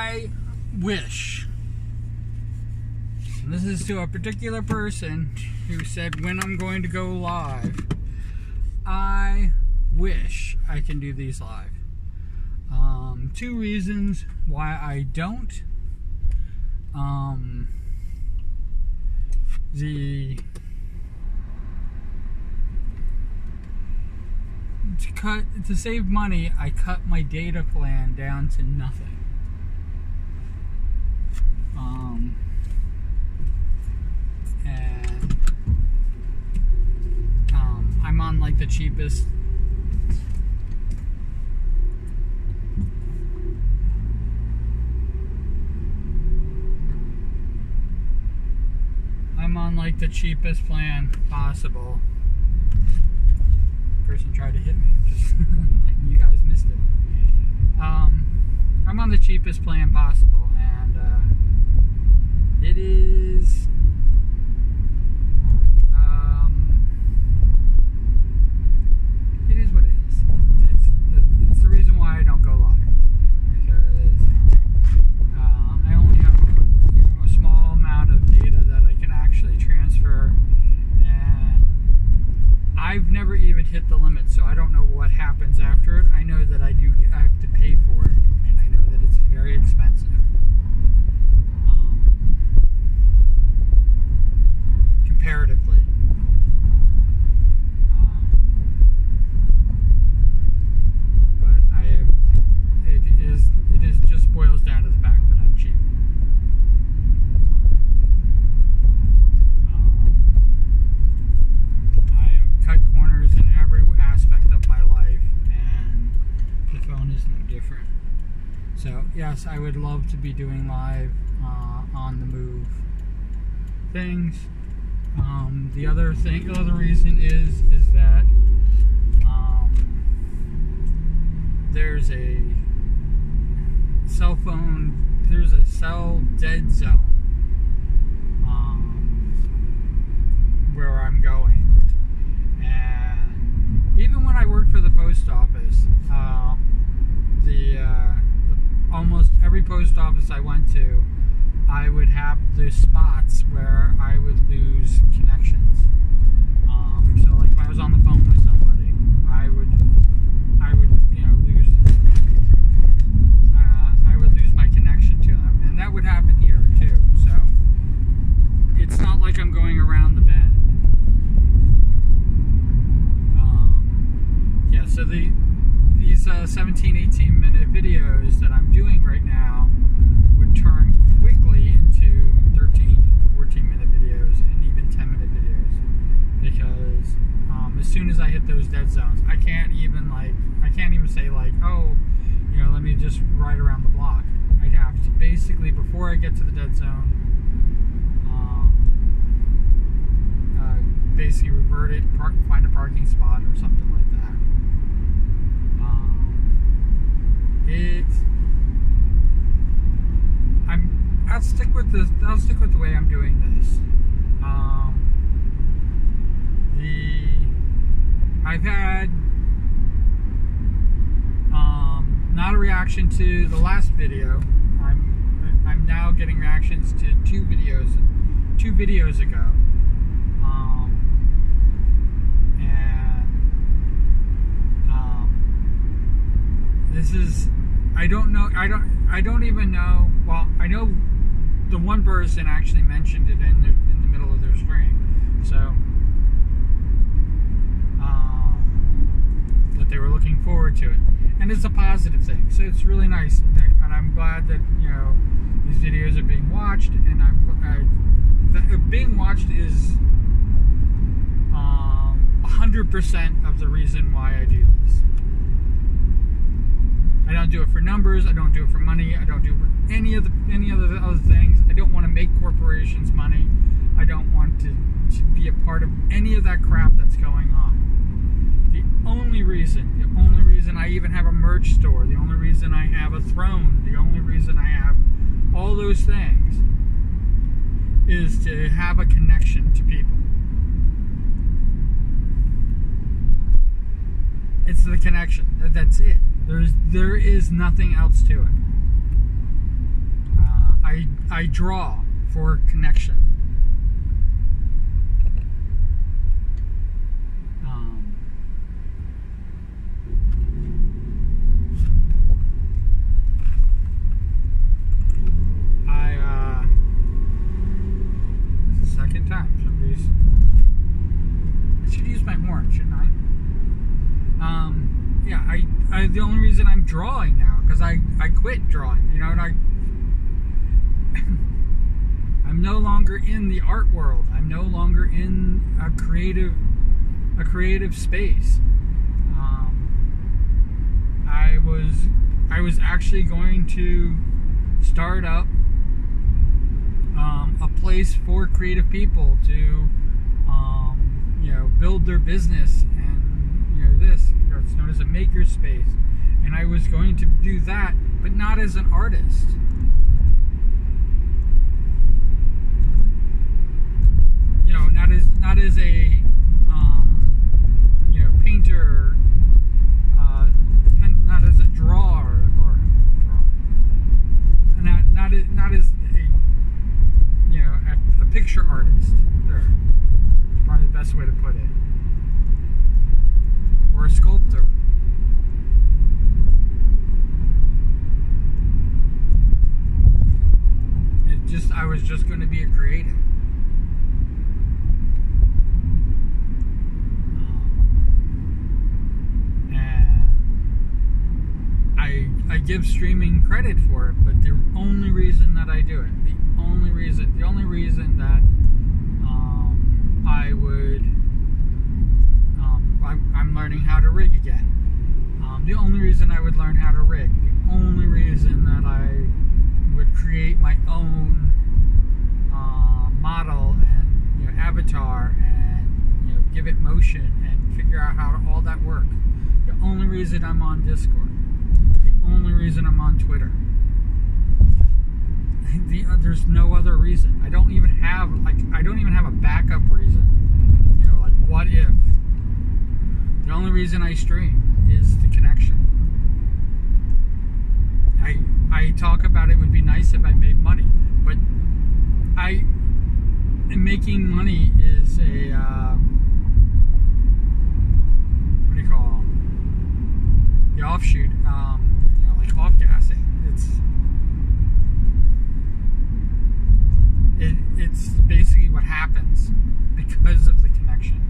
I wish, and this is to a particular person who said when I'm going to go live, I wish I can do these live. Two reasons why I don't. To save money, I cut my data plan down to nothing. And I'm on like the cheapest. I'm on like the cheapest plan possible. Person tried to hit me. Just you guys missed it. I'm on the cheapest plan possible, and it is what it is. It's the reason why I don't go live, because I only have a small amount of data that I can actually transfer, and I've never even hit the limit, so I don't know what happens after it. I know that I have to pay for it, and I know that it's very expensive. Comparatively. But it just boils down to the fact that I'm cheap. I have cut corners in every aspect of my life, and the phone is no different. So yes, I would love to be doing live on the move things. The other reason is that there's a cell dead zone where I'm going, and even when I worked for the post office, almost every post office I went to, I would have those spots where I would lose connections. So like if I was on the phone with somebody, I would lose my connection to them, and that would happen here too. So it's not like I'm going around the bend. Yeah. So these 17-18 minute videos that I'm doing right now would turn quickly into 13-14 minute videos and even 10-minute videos, because as soon as I hit those dead zones, I can't even say like, oh, let me just ride around the block. I'd have to basically, before I get to the dead zone, basically revert it, find a parking spot or something like that. I'll stick with the way I'm doing this. I've had not a reaction to the last video. I'm now getting reactions to two videos ago. This is, I don't even know. Well, I know the one person actually mentioned it in the middle of their stream, so that they were looking forward to it, and it's a positive thing. So it's really nice, and I'm glad that these videos are being watched, and being watched is 100% of the reason why I do this. I don't do it for numbers. I don't do it for money. I don't do it for any other things. I don't want to make corporations money. I don't want to be a part of any of that crap that's going on. The only reason I even have a merch store, the only reason I have a throne, the only reason I have all those things is to have a connection to people. It's the connection. That's it. There is nothing else to it. I draw for connection. This is the second time somebody's. I should use my horn, shouldn't I? Yeah, I the only reason I'm drawing now, because I quit drawing, you know, and I'm no longer in the art world. I'm no longer in a creative space. I was actually going to start up a place for creative people to you know, build their business, and you know, it's known as a maker space, and I was going to do that, but not as an artist. You know, not as a you know, painter, not as a drawer, or not as a, you know, a picture artist. There, probably the best way to put it, or a sculptor. I was just going to be a creative. I give streaming credit for it, but the only reason that I do it, the only reason that I would, I'm learning how to rig again. The only reason I would learn how to rig, the only reason that I would create my own model and, you know, avatar, and, you know, give it motion and figure out how all that works. The only reason I'm on Discord. Only reason I'm on Twitter. There's no other reason. I don't even have a backup reason. You know, like, what if? The only reason I stream is the connection. I talk about it would be nice if I made money, but making money is a what do you call it? The offshoot. Off gassing. It's basically what happens because of the connection.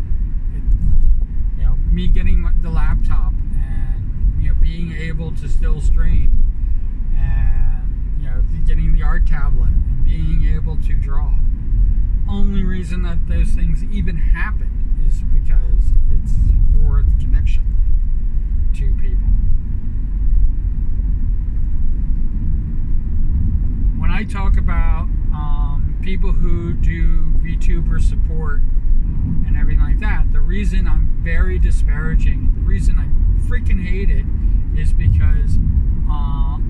You know, me getting the laptop and, you know, being able to still stream, and, you know, getting the art tablet and being able to draw. Only reason that those things even happen is because it's for the connection to people. When I talk about people who do VTuber support and everything like that, the reason I'm very disparaging, the reason I freaking hate it, is because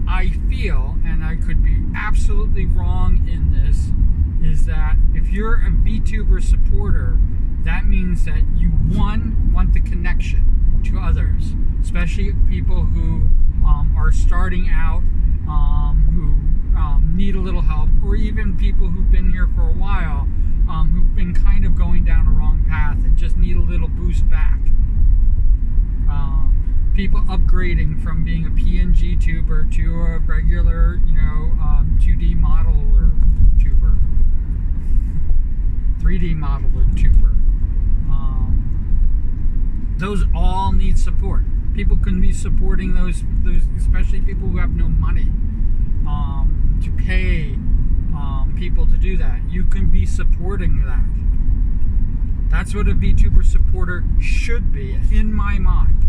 I feel, and I could be absolutely wrong in this, is that if you're a VTuber supporter, that means that you, one, want the connection to others, especially people who are starting out, who need a little help, or even people who've been here for a while, who've been kind of going down a wrong path and just need a little boost back. People upgrading from being a PNG tuber to a regular, you know, 2D model or tuber, 3D model or tuber. Those all need support. People can be supporting those, especially people who have no money to pay people to do that. You can be supporting that. That's what a VTuber supporter should be, in my mind.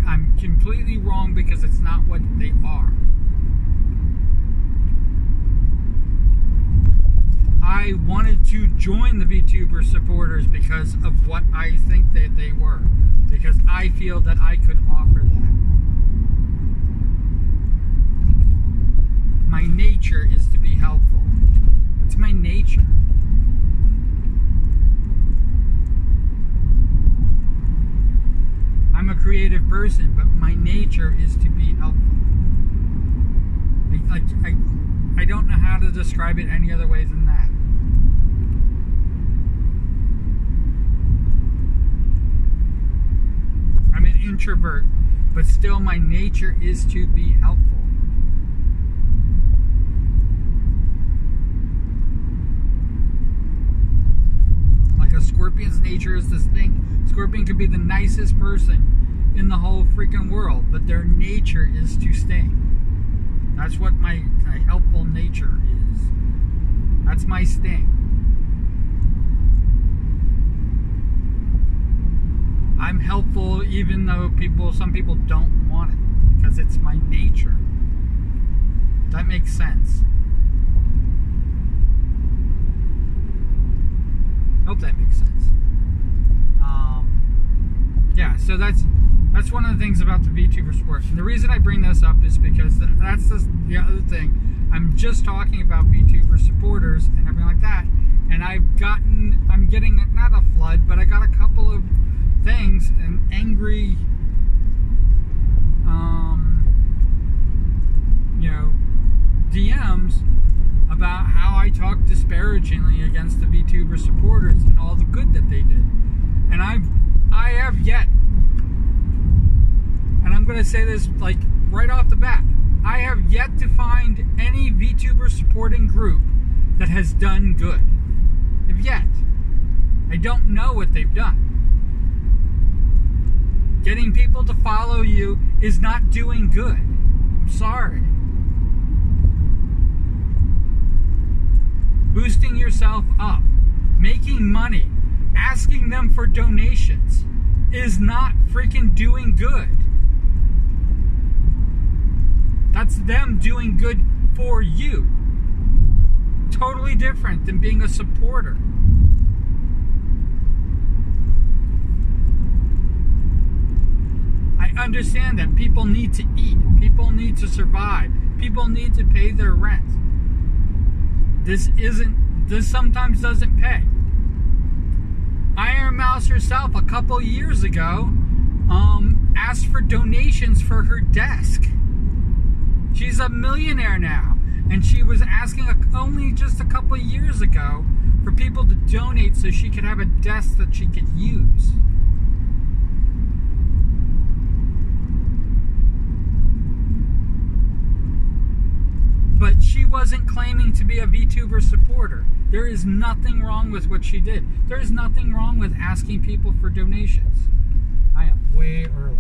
I'm completely wrong because it's not what they are. I wanted to join the VTuber supporters because of what I think that they were, because I feel that I could offer that. My nature is to be helpful. It's my nature. I'm a creative person, but my nature is to be helpful. I don't know how to describe it any other way than that. I'm an introvert, but still my nature is to be helpful. Like a scorpion's nature is distinct. Scorpion could be the nicest person in the whole freaking world, but their nature is to sting. That's what my helpful nature is. That's my sting. I'm helpful even though some people don't want it, because it's my nature. That makes sense. Hope that makes sense. Yeah, so that's one of the things about the VTuber sport. And the reason I bring this up is because that's the other thing. I'm just talking about VTuber supporters and everything like that, and I'm getting not a flood, but I got a couple of things and angry, DMs about how I talk disparagingly against the VTuber supporters and all the good that they did. And I have yet, and I'm going to say this like right off the bat, I have yet to find any VTuber supporting group that has done good. If yet. I don't know what they've done. Getting people to follow you is not doing good. I'm sorry. Boosting yourself up, making money, asking them for donations is not freaking doing good. That's them doing good for you. Totally different than being a supporter. I understand that people need to eat, people need to survive, people need to pay their rent. This sometimes doesn't pay. Iron Mouse herself a couple years ago asked for donations for her desk. She's a millionaire now, and she was asking only just a couple years ago for people to donate so she could have a desk that she could use. But she wasn't claiming to be a VTuber supporter. There is nothing wrong with what she did. There is nothing wrong with asking people for donations. I am way early.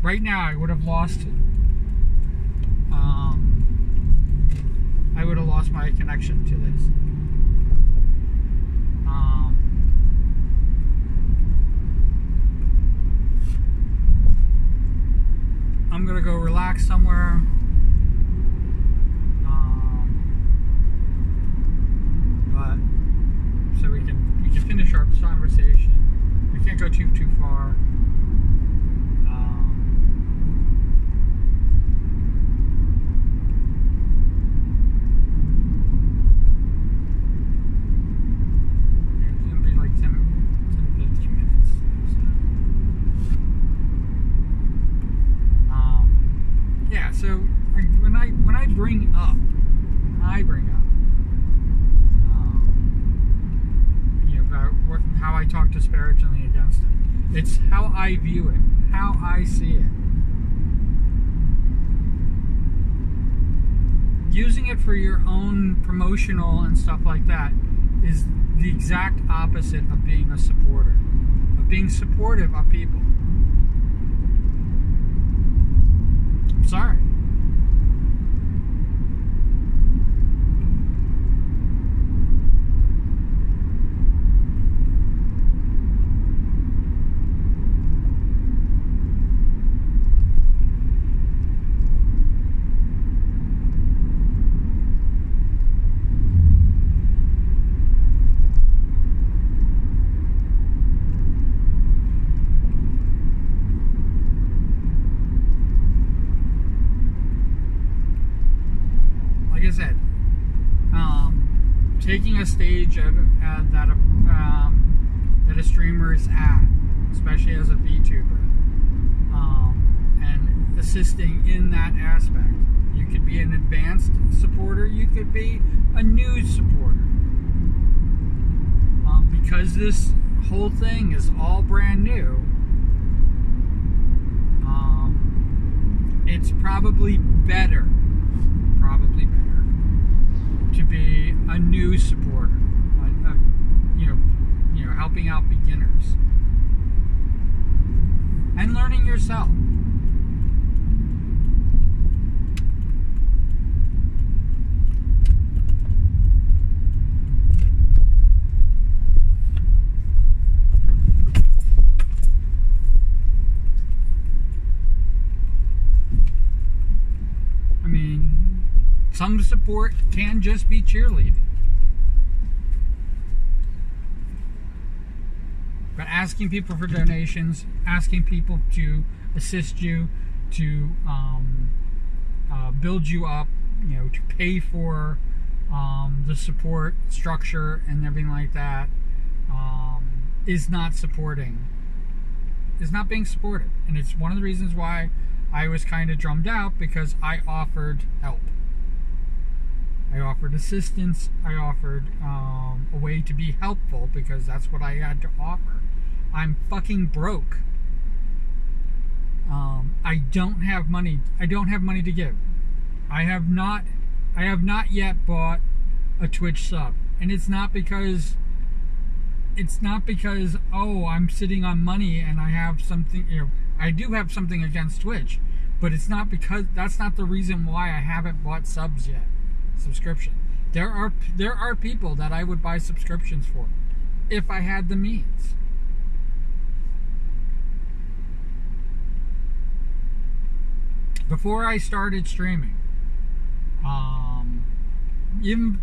Right now, I would have lost. I would have lost my connection to this. I'm gonna go relax somewhere. But so we can finish our conversation. We can't go too far. It's gonna be like 10-15 minutes. Yeah, so when I bring up, about how I talk disparagingly against it. It's how I view it, how I see it. Using it for your own promotional and stuff like that is the exact opposite of being a supporter, of being supportive of people. I'm sorry. Taking a stage that a streamer is at, especially as a VTuber, and assisting in that aspect. You could be an advanced supporter. You could be a news supporter. Because this whole thing is all brand new, it's probably better to be a news supporter, helping out beginners and learning yourself. I mean, some support can just be cheerleading. But asking people for donations, asking people to assist you, to build you up, to pay for the support structure and everything like that, is not supporting, is not being supported. And it's one of the reasons why I was kind of drummed out, because I offered help. I offered assistance. I offered a way to be helpful, because that's what I had to offer. I'm fucking broke. I don't have money. I don't have money to give. I have not yet bought a Twitch sub, and it's not because oh, I'm sitting on money and I have something. I do have something against Twitch, but it's not because that's not the reason why I haven't bought subs yet. Subscription. There are people that I would buy subscriptions for if I had the means. Before I started streaming, even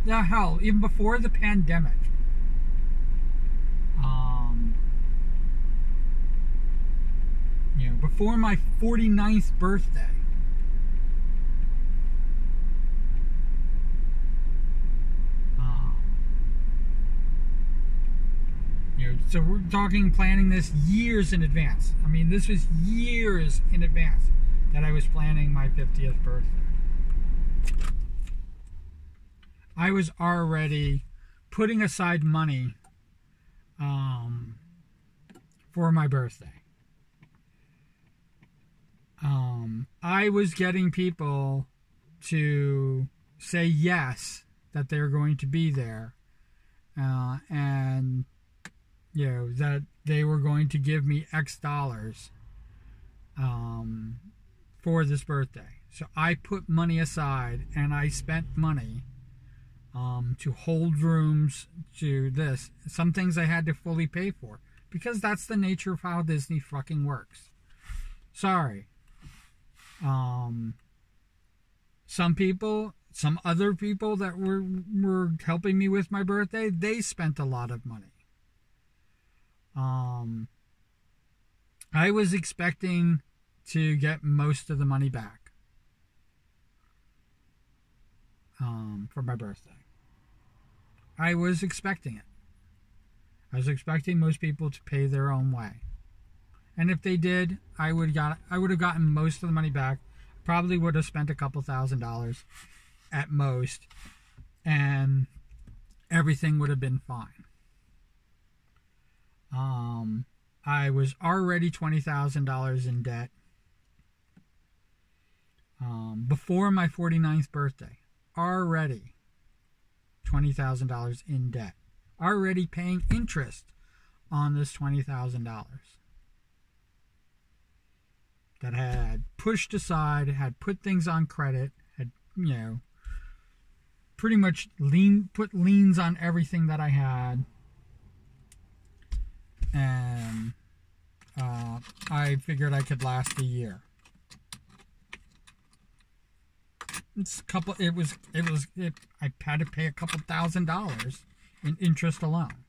before the pandemic, before my 49th birthday, so we're talking planning this years in advance. I mean, this was years in advance that I was planning my 50th birthday. I was already putting aside money for my birthday. I was getting people to say yes, that they're going to be there, and that they were going to give me X dollars for this birthday. So I put money aside, and I spent money to hold rooms, to this. Some things I had to fully pay for, because that's the nature of how Disney fucking works. Sorry. Some other people that were helping me with my birthday, they spent a lot of money. I was expecting to get most of the money back for my birthday. I was expecting it. I was expecting most people to pay their own way. And if they did, I would have gotten most of the money back. Probably would have spent a couple $1,000s at most, and everything would have been fine. I was already $20,000 in debt before my 49th birthday. Already $20,000 in debt. Already paying interest on this $20,000 that had pushed aside, had put things on credit, had, pretty much put liens on everything that I had. And I figured I could last a year. I had to pay a couple $1,000s in interest alone.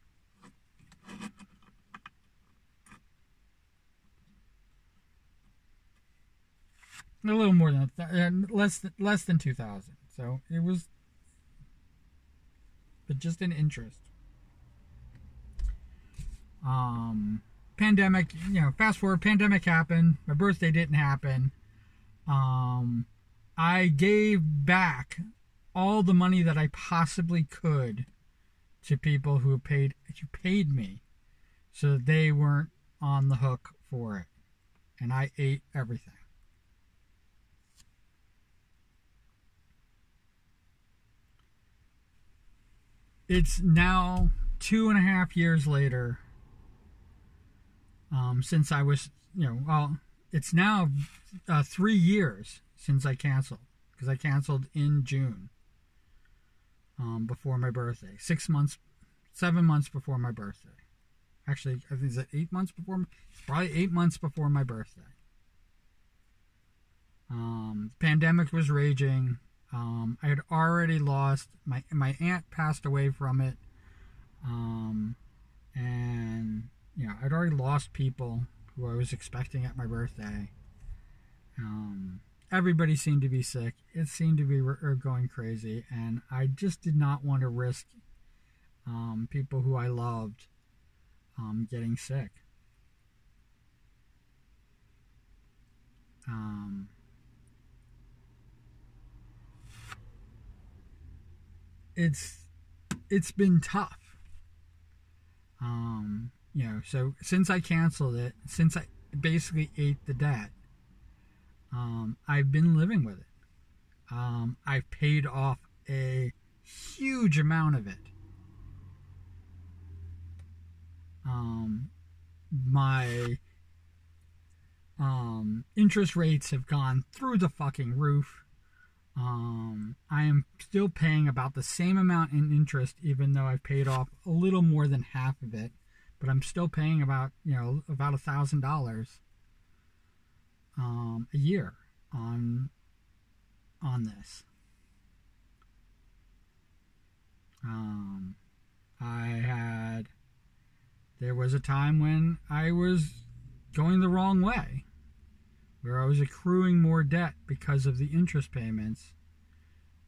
A little more than less than 2,000. So it was, but just in interest. Pandemic, fast forward, pandemic happened. My birthday didn't happen. I gave back all the money that I possibly could to people who paid me, so that they weren't on the hook for it. And I ate everything. It's now 2.5 years later, since I was, it's now 3 years since I canceled, because I canceled in June, before my birthday. 7 months before my birthday. Actually, I think it's 8 months before. It's probably 8 months before my birthday. The pandemic was raging. I had already lost my aunt passed away from it, and I'd already lost people who I was expecting at my birthday. Everybody seemed to be sick. It seemed to be going crazy, and I just did not want to risk people who I loved getting sick. It's been tough. So since I canceled it, since I basically ate the debt, I've been living with it. I've paid off a huge amount of it. My interest rates have gone through the fucking roof. I am still paying about the same amount in interest, even though I've paid off a little more than half of it. But I'm still paying about $1,000 a year on this. There was a time when I was going the wrong way, where I was accruing more debt because of the interest payments,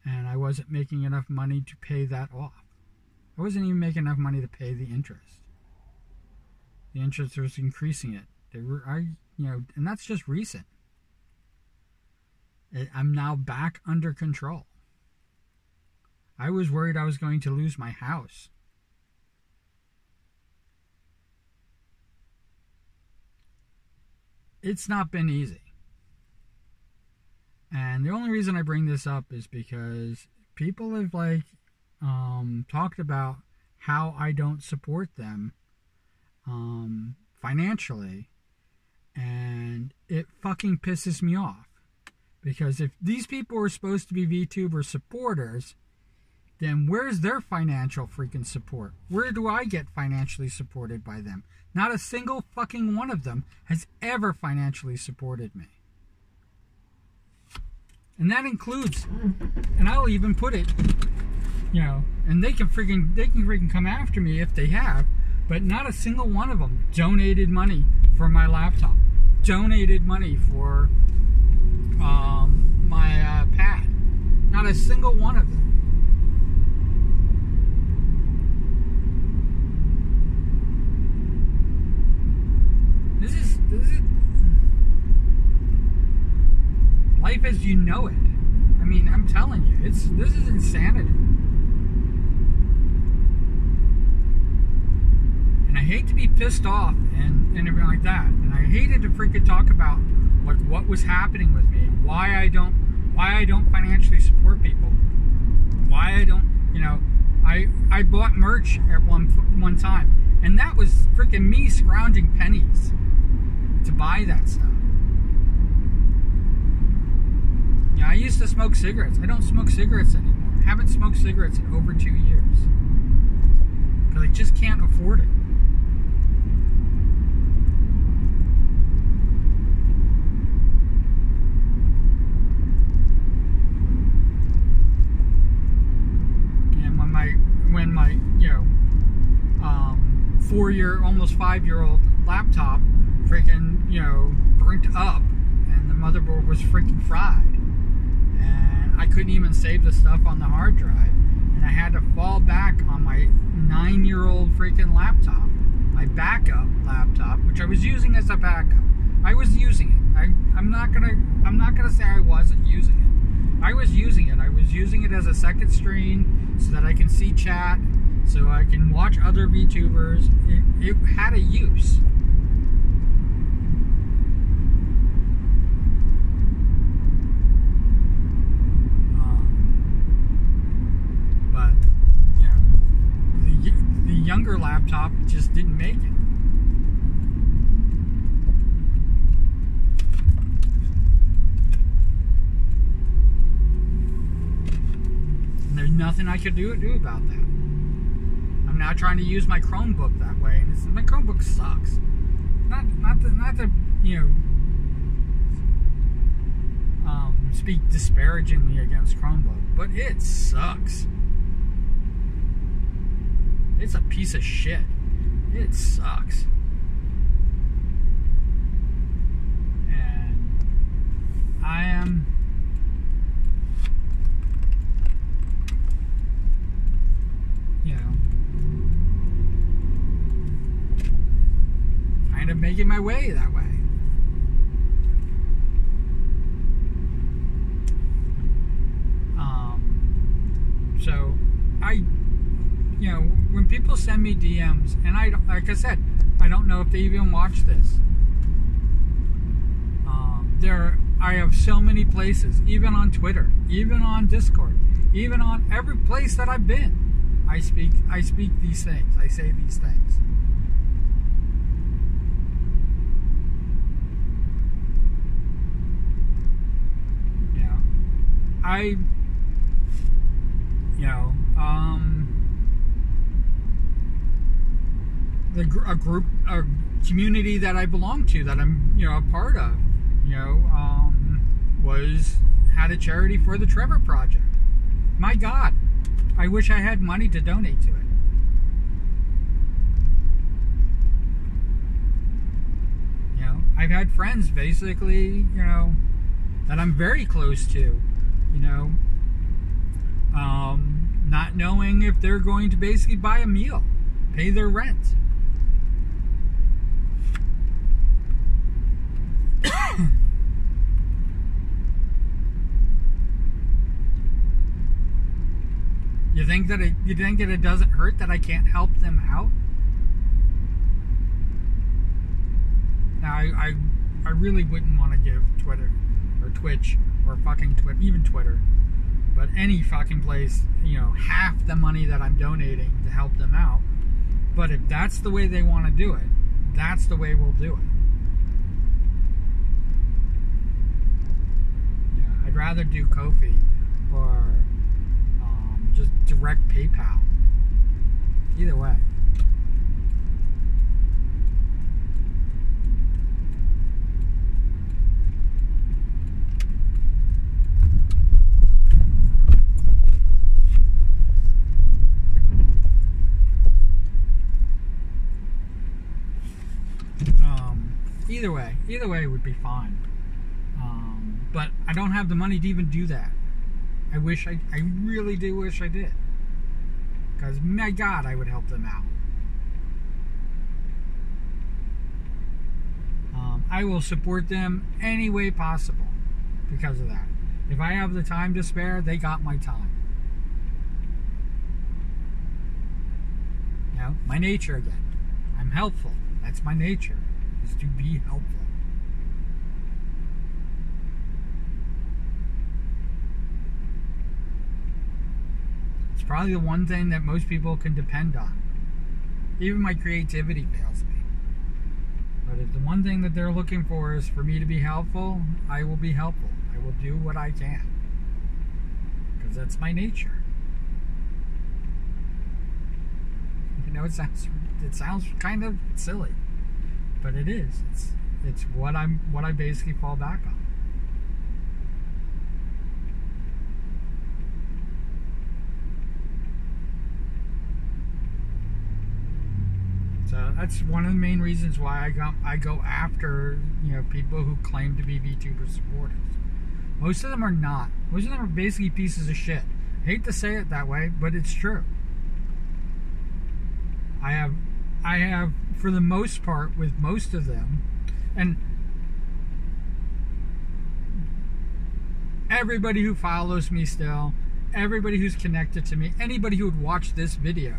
and I wasn't making enough money to pay that off. I wasn't even making enough money to pay the interest. The interest was increasing it. And that's just recent. I'm now back under control. I was worried I was going to lose my house. It's not been easy. And the only reason I bring this up is because people have talked about how I don't support them financially, and it fucking pisses me off. Because if these people are supposed to be VTuber supporters, then where's their financial freaking support? Where do I get financially supported by them? Not a single fucking one of them has ever financially supported me. And that includes, and I'll even put it, and they can freaking come after me if they have, but not a single one of them donated money for my laptop, donated money for my pad. Not a single one of them. This is life as you know it. I mean, I'm telling you, this is insanity. And I hate to be pissed off and everything like that. And I hated to freaking talk about what was happening with me and why I don't financially support people. Why I don't, I bought merch at one time, and that was freaking me scrounging pennies to buy that stuff. I used to smoke cigarettes. I don't smoke cigarettes anymore. I haven't smoked cigarettes in over 2 years because I just can't afford it. And when my 4-year, almost 5-year-old laptop freaking burnt up, and the motherboard was freaking fried, and I couldn't even save the stuff on the hard drive, and I had to fall back on my 9-year-old freaking laptop, my backup laptop, which I was using as a backup. I was using it. I'm not gonna say I wasn't using it. I was using it. I was using it as a second screen so that I can see chat, so I can watch other VTubers. It had a use. But you know, the younger laptop just didn't make it. There's nothing I could do about that. I'm now trying to use my Chromebook that way, and my Chromebook sucks. Not to you know speak disparagingly against Chromebook, but it sucks. It's a piece of shit. It sucks. And I am. Kind of making my way that way. So you know, when people send me DMs, and I don't, like I said, I don't know if they even watch this. I have so many places, even on Twitter, even on Discord, even on every place that I've been. I speak these things. I say these things. A community that I belong to, that I'm, a part of, had a charity for the Trevor Project. My God, I wish I had money to donate to it. I've had friends basically, that I'm very close to, not knowing if they're going to basically buy a meal, pay their rent. You think that it doesn't hurt that I can't help them out? Now, I really wouldn't want to give Twitter or Twitch or fucking even Twitter, but any fucking place, half the money that I'm donating to help them out. But if that's the way they want to do it, that's the way we'll do it. I'd rather do Ko-fi or just direct PayPal. Either way. Either way would be fine. But I don't have the money to even do that. I really do wish I did. Because, my God, I would help them out. I will support them any way possible because of that. If I have the time to spare, they got my time. My nature again. I'm helpful. That's my nature, is to be helpful. It's probably the one thing that most people can depend on. Even my creativity fails me. But if the one thing that they're looking for is for me to be helpful, I will be helpful. I will do what I can. Because that's my nature. It sounds kind of silly, but it is. It's what I basically fall back on. So that's one of the main reasons why I go after people who claim to be VTuber supporters. Most of them are not. Most of them are basically pieces of shit. I hate to say it that way, but it's true. I have, for the most part, with most of them, and everybody who follows me still, everybody who's connected to me, anybody who would watch this video.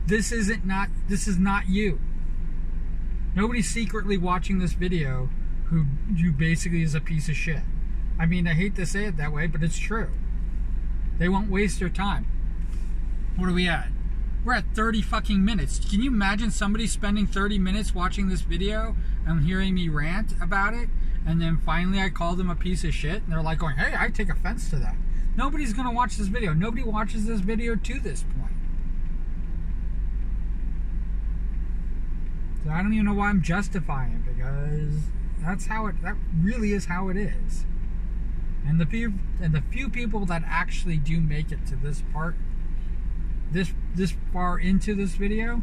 This is not you. Nobody's secretly watching this video who basically is a piece of shit. I mean, I hate to say it that way, but it's true. They won't waste their time. What are we at? We're at 30 fucking minutes. Can you imagine somebody spending 30 minutes watching this video and hearing me rant about it? And then finally I call them a piece of shit. And they're like going, hey, I take offense to that. Nobody's going to watch this video. Nobody watches this video to this point. So I don't even know why I'm justifying it, because that really is how it is. And the few people that actually do make it to this part, this far into this video,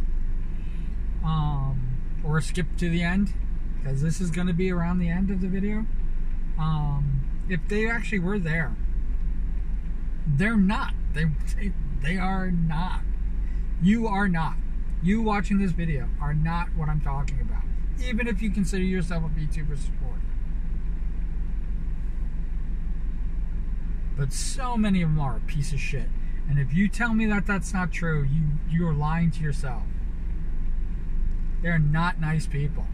or skip to the end, because this is going to be around the end of the video, if they actually were there, they're not. They are not. You are not. You watching this video are not what I'm talking about, even if you consider yourself a VTuber supporter. But so many of them are a piece of shit. And if you tell me that that's not true, you are lying to yourself. They're not nice people.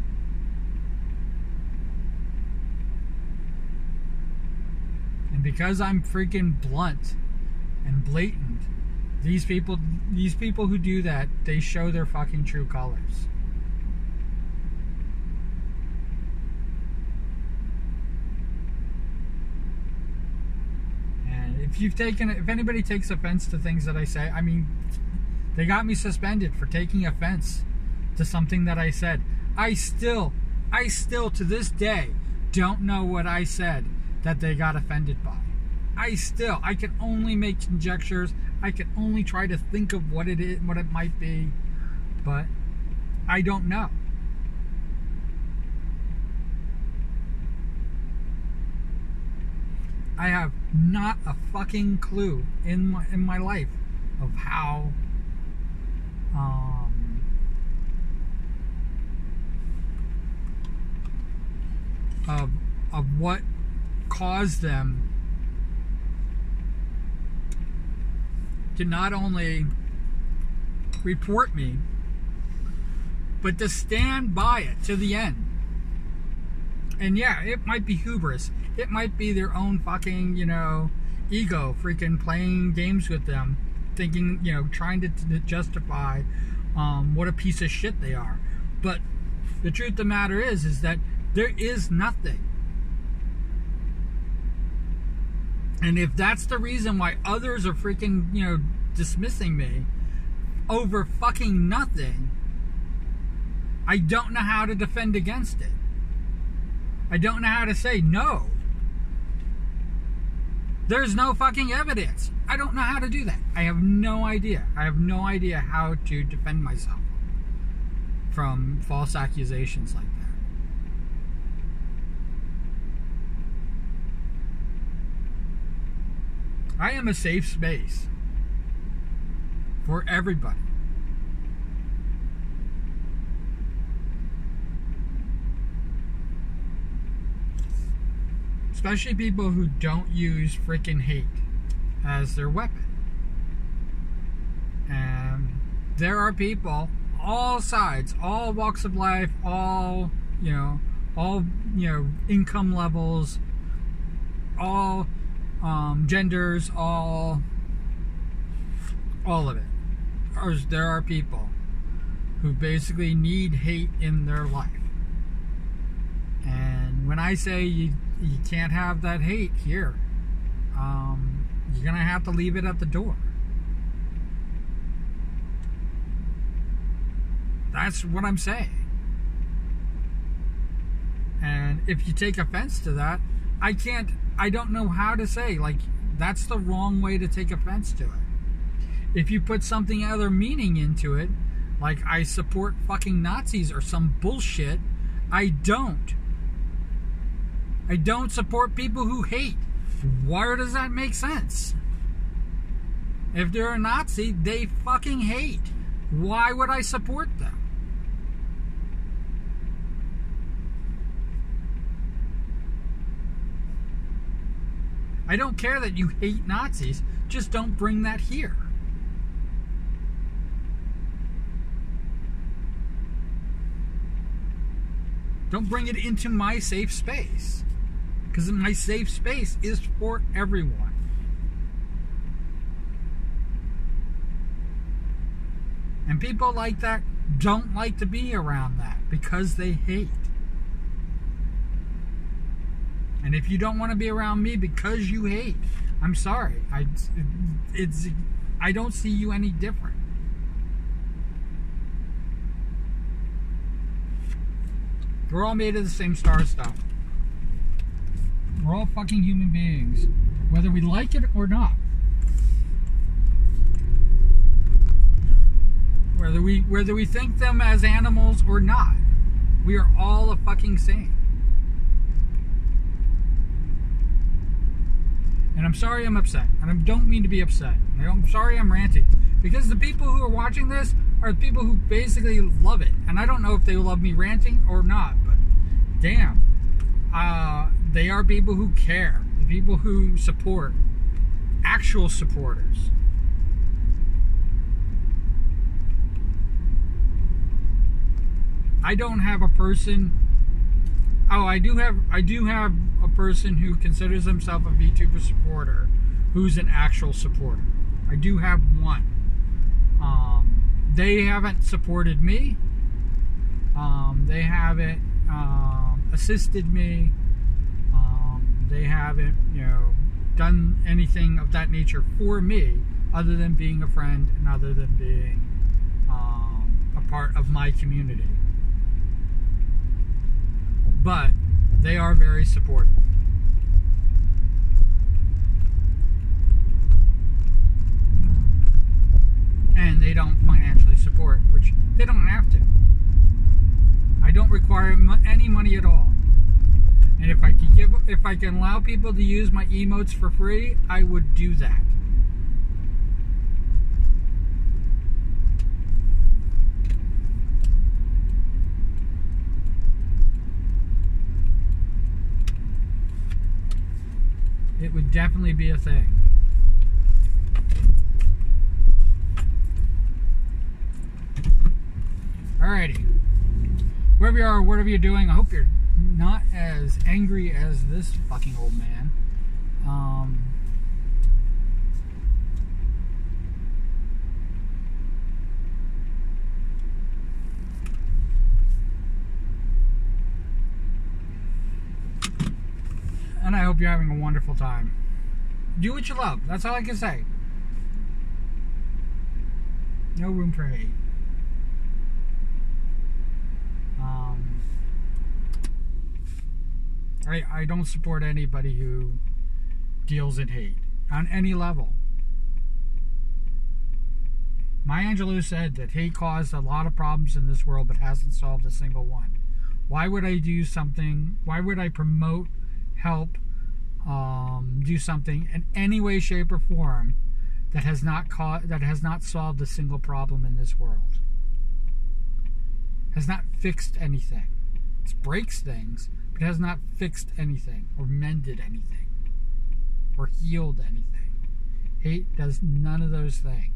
And because I'm freaking blunt and blatant, these people who do that, they show their fucking true colors. And if anybody takes offense to things that I say, I mean, they got me suspended for taking offense to something that I said. I still to this day don't know what I said that they got offended by. I can only make conjectures. I can only try to think of what it is, what it might be, but I don't know. I have not a fucking clue in my life of how of what caused them to not only report me, but to stand by it to the end. And yeah, it might be hubris. It might be their own fucking, ego freaking playing games with them, thinking, trying to justify what a piece of shit they are. But the truth of the matter is that there is nothing. And if that's the reason why others are freaking, dismissing me over fucking nothing, I don't know how to defend against it. I don't know how to say no. There's no fucking evidence. I don't know how to do that. I have no idea. I have no idea how to defend myself from false accusations like that. I am a safe space for everybody. Especially people who don't use freaking hate as their weapon. And there are people, all sides, all walks of life, all income levels, all genders, all of it. There are people who basically need hate in their life. And when I say you can't have that hate here, you're gonna have to leave it at the door. That's what I'm saying. And if you take offense to that, I don't know how to say, that's the wrong way to take offense to it. If you put something other meaning into it, like I support fucking Nazis or some bullshit, I don't. I don't support people who hate. Why does that make sense? If they're a Nazi, they fucking hate. Why would I support them? I don't care that you hate Nazis. Just don't bring that here. Don't bring it into my safe space. Because my safe space is for everyone. And people like that don't like to be around that because they hate. And if you don't want to be around me because you hate, I'm sorry. I don't see you any different. We're all made of the same star stuff. We're all fucking human beings, whether we like it or not. Whether we think them as animals or not, we are all the fucking same. And I'm sorry I'm upset. And I don't mean to be upset. And I'm sorry I'm ranting. Because the people who are watching this are the people who basically love it. And I don't know if they love me ranting or not. But damn. They are people who care. The people who support. Actual supporters. I don't have a person... Oh, I do have a person who considers himself a VTuber supporter who's an actual supporter. I do have one. They haven't supported me. They haven't assisted me. They haven't, done anything of that nature for me other than being a friend and other than being a part of my community. But they are very supportive. And they don't financially support, which they don't have to. I don't require any money at all. And if I can allow people to use my emotes for free, I would do that. It would definitely be a thing. Alrighty. Wherever you are, whatever you're doing, I hope you're not as angry as this fucking old man. And I hope you're having a wonderful time. Do what you love. That's all I can say. No room for hate. I don't support anybody who deals in hate on any level. Maya Angelou said that hate caused a lot of problems in this world but hasn't solved a single one. Why would I do something? Why would I promote, help, do something in any way, shape, or form that has not solved a single problem in this world? Has not fixed anything. It breaks things, but has not fixed anything or mended anything or healed anything. Hate does none of those things.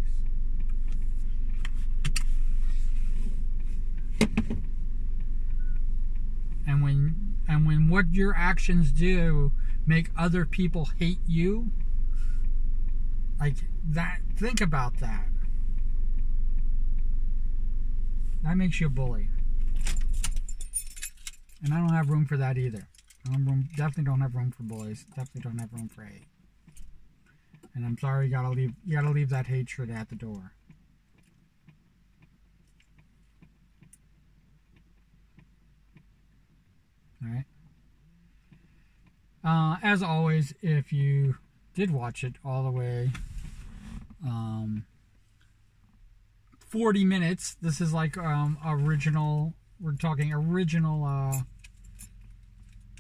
And when what your actions do make other people hate you, like that, think about that. That makes you a bully. And I don't have room for that either. Definitely don't have room for bullies. Definitely don't have room for hate. And I'm sorry, you gotta leave that hatred at the door. Alright. As always, if you did watch it all the way, 40 minutes. This is like original. We're talking original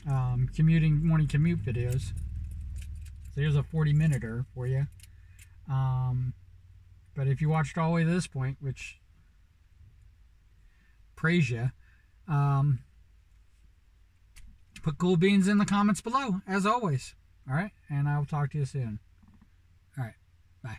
morning commute videos. So here's a 40-minuter for you. But if you watched all the way to this point, which praise you, put cool beans in the comments below, as always. All right, and I will talk to you soon. All right, bye.